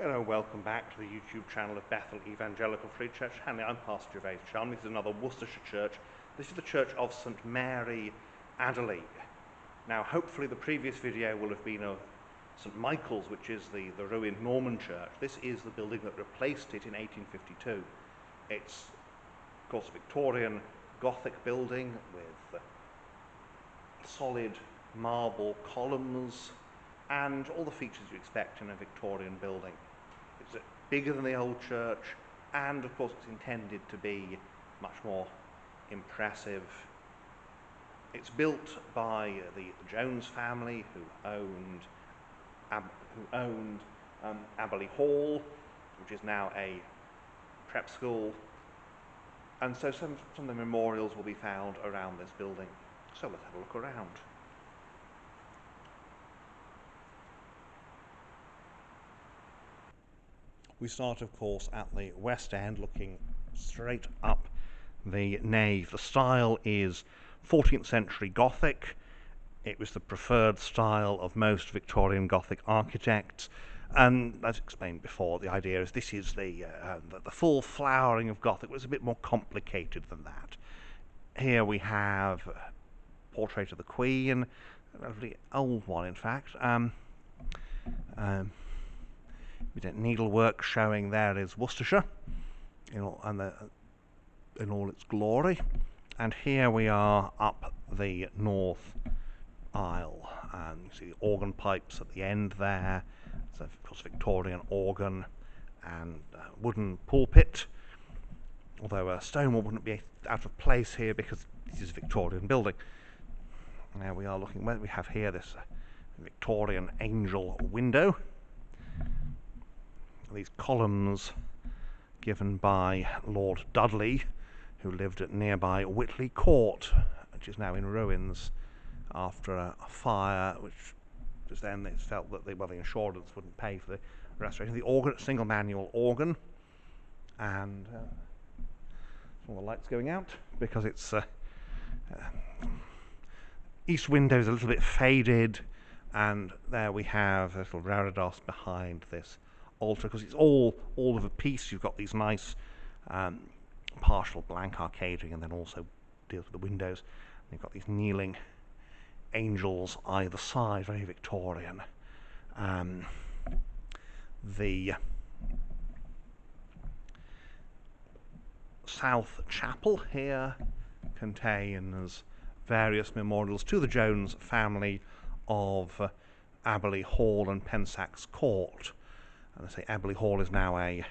Hello, welcome back to the YouTube channel of Bethel Evangelical Free Church. Hanley, I'm Pastor Gervais Chalmers. This is another Worcestershire church. This is the Church of St Mary, Abberley. Now, hopefully the previous video will have been of St Michael's, which is the ruined Norman church. This is the building that replaced it in 1852. It's, of course, a Victorian Gothic building with solid marble columns and all the features you expect in a Victorian building. It's bigger than the old church, and of course it's intended to be much more impressive. It's built by the Jones family, who owned Abberley Hall, which is now a prep school, and so some of the memorials will be found around this building. So let's have a look around. We start, of course, at the west end, looking straight up the nave. The style is 14th century Gothic. It was the preferred style of most Victorian Gothic architects, and as explained before, the idea is this is the full flowering of Gothic. It was a bit more complicated than that. Here we have a portrait of the Queen, a relatively old one, in fact. Needlework showing there is Worcestershire in all its glory, and here we are up the north aisle, and you see the organ pipes at the end there. So of course Victorian organ and wooden pulpit, although a stone one wouldn't be out of place here because this is a Victorian building. Now we are looking where we have here this Victorian angel window. These columns given by Lord Dudley, who lived at nearby Whitley Court, which is now in ruins after a fire, which just then they felt that the insurance wouldn't pay for the restoration. The organ, single manual organ, and all the lights going out because it's east window is a little bit faded, and there we have a little reredos behind this altar, because it's all of a piece. You've got these nice partial blank arcading, and then also deals with the windows. And you've got these kneeling angels either side, very Victorian. The South Chapel here contains various memorials to the Jones family of Abberley Hall and Pensac's Court. And I say Abberley Hall is now a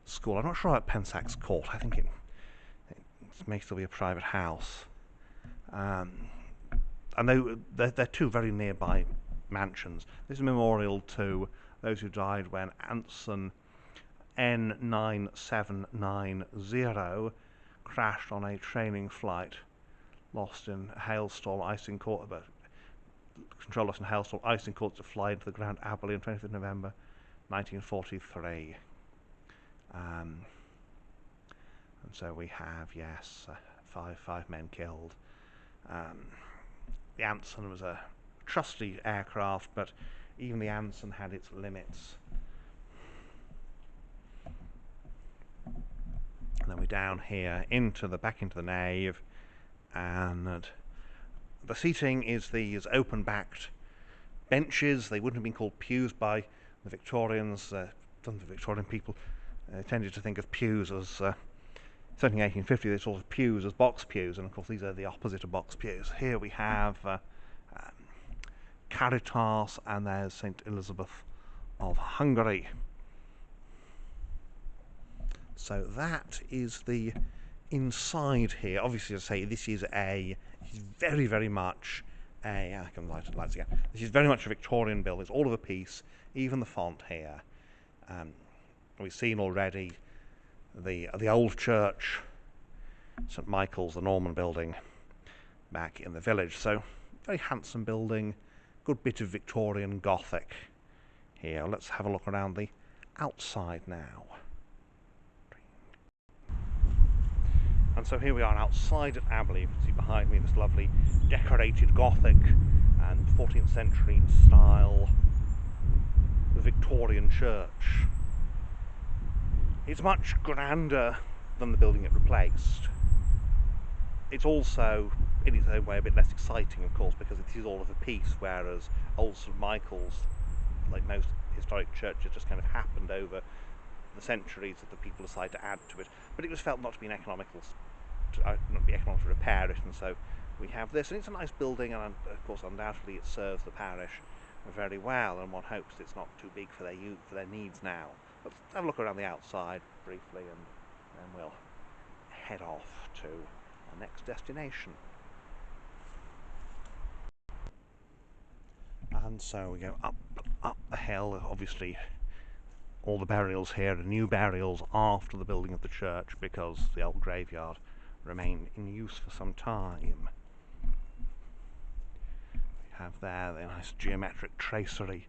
school. I'm not sure about Pensac's Court. I think it may still be a private house. And they're two very nearby mansions. This is a memorial to those who died when Anson N9790 crashed on a training flight, lost in a hailstorm, icing court, but control lost in a hailstorm, icing court to fly into the ground Abberley on 20th of November 1943. And so we have, yes, five men killed. The Anson was a trusty aircraft, but even the Anson had its limits. And then we're down here back into the nave, and the seating is these open-backed benches. They wouldn't have been called pews by the Victorians. Some of the Victorian people tended to think of pews as, certainly in 1850, they thought of pews as box pews, and of course these are the opposite of box pews. Here we have Caritas, and there's St Elizabeth of Hungary. So that is the inside here. Obviously, as I say, this is very, very much I can light lights again. This is very much a Victorian building. It's all of a piece, even the font here. We've seen already the old church, St Michael's, the Norman building back in the village. So very handsome building, good bit of Victorian Gothic here. Let's have a look around the outside now. And so here we are outside at Abberley. You can see behind me this lovely decorated Gothic and 14th century style Victorian Victorian church. It's much grander than the building it replaced. It's also, in its own way, a bit less exciting, of course, because it is all of a piece, whereas Old St Michael's, like most historic churches, just kind of happened over the centuries that the people decided to add to it. But it was felt not to be economical to repair it, and so we have this. And it's a nice building, and of course, undoubtedly, it serves the parish very well, and one hopes it's not too big for their needs now. Let's have a look around the outside briefly, and then we'll head off to our next destination. And so we go up the hill. Obviously, all the burials here are new burials after the building of the church, because the old graveyard remained in use for some time. We have there the nice geometric tracery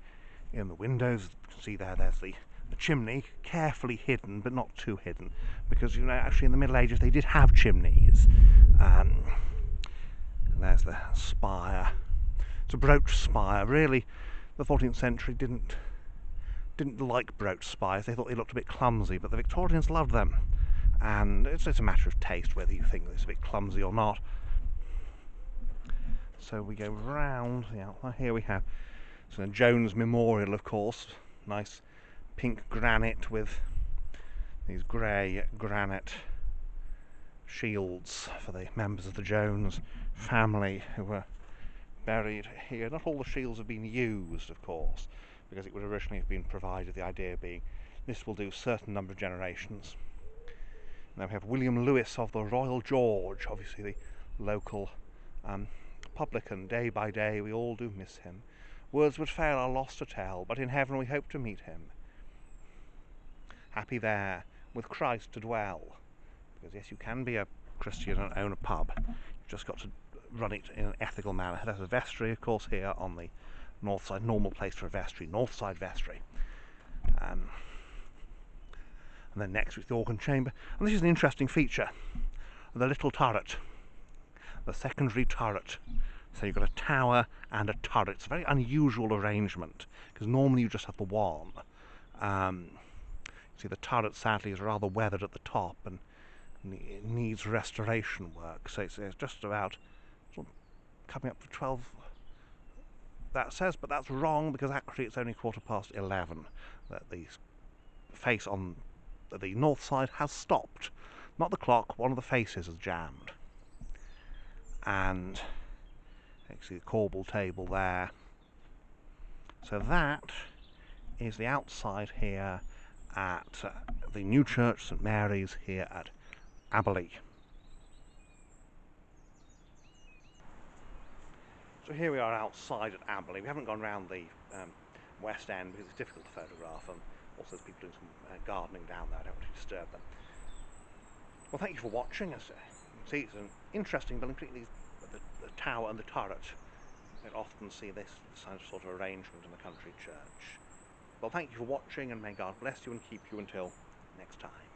in the windows. You can see there's the chimney, carefully hidden, but not too hidden, because, you know, actually in the Middle Ages they did have chimneys. There's the spire. It's a brooch spire. Really, the 14th century didn't like brooch spires. They thought they looked a bit clumsy, but the Victorians loved them, and it's a matter of taste whether you think it's a bit clumsy or not. So we go round the outline. Here we have Jones Memorial, of course, nice pink granite with these grey granite shields for the members of the Jones family who were buried here. Not all the shields have been used, of course, because it would originally have been provided, the idea being this will do a certain number of generations. Now we have William Lewis of the Royal George, obviously the local publican. Day by day we all do miss him. Words would fail our loss to tell, but in heaven we hope to meet him. Happy there, with Christ to dwell. Because yes, you can be a Christian and own a pub. You've just got to run it in an ethical manner. There's a vestry, of course, here on the north side. Normal place for a vestry, north side vestry. And then next is the organ chamber. And this is an interesting feature. The little turret. The secondary turret. So you've got a tower and a turret. It's a very unusual arrangement, because normally you just have the one. See, the turret sadly is rather weathered at the top and it needs restoration work. So it's just about coming up to 12, that says, but that's wrong, because actually it's only 11:15 that the face on the north side has stopped. Not the clock, one of the faces has jammed. And you can see the corbel table there. So that is the outside here at the new church, St Mary's, here at Abberley. So here we are outside at Abberley. We haven't gone round the west end because it's difficult to photograph, and also there's people doing some gardening down there. I don't want to disturb them. Well, thank you for watching. As you can see, it's an interesting building, particularly the tower and the turret. You don't often see this sort of arrangement in the country church. Well, thank you for watching, and may God bless you and keep you until next time.